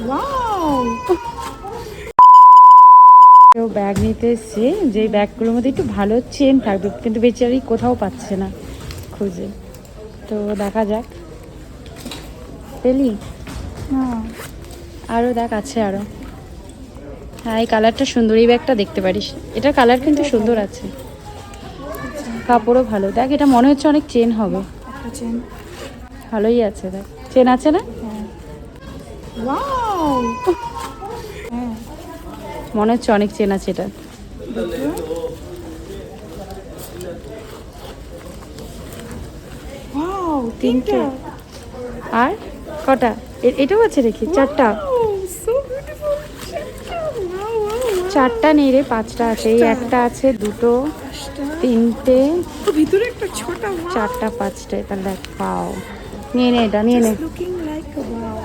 Wow, কেউ bag নিতে এসছে, যে ব্যাগগুলোর মধ্যে একটু ভালো চেন থাকবে, কিন্তু বেচারি কোথাও পাচ্ছে না খুঁজে। তো দেখা যাক, পেলি? না আরও দেখ, আছে আরও। হ্যাঁ, এই কালারটা সুন্দর, এই ব্যাগটা দেখতে পারিস, এটার কালার কিন্তু সুন্দর আছে, কাপড়ও ভালো। দেখ, এটা মনে হচ্ছে অনেক চেন হবে। একটা চেন। ভালোই আছে, দেখ চেন আছে না? হ্যাঁ, ওয়াও, হ্যাঁ মনে হচ্ছে অনেক চেন আছে এটা। ওয়াও, তিনটে। তিনটা। আর কটা? এটাও আছে দেখি, চারটা। So beautiful. ওয়াও ওয়াও, চারটা নেই রে, পাঁচটা আছে। এই একটা আছে, দুটো, তিনটে, ভিতরে একটা ছোট। চারটা, পাঁচটা। তাহলে দেখ, পাও। নিয়ে নে, এটা নিয়ে নে। Looking like wow.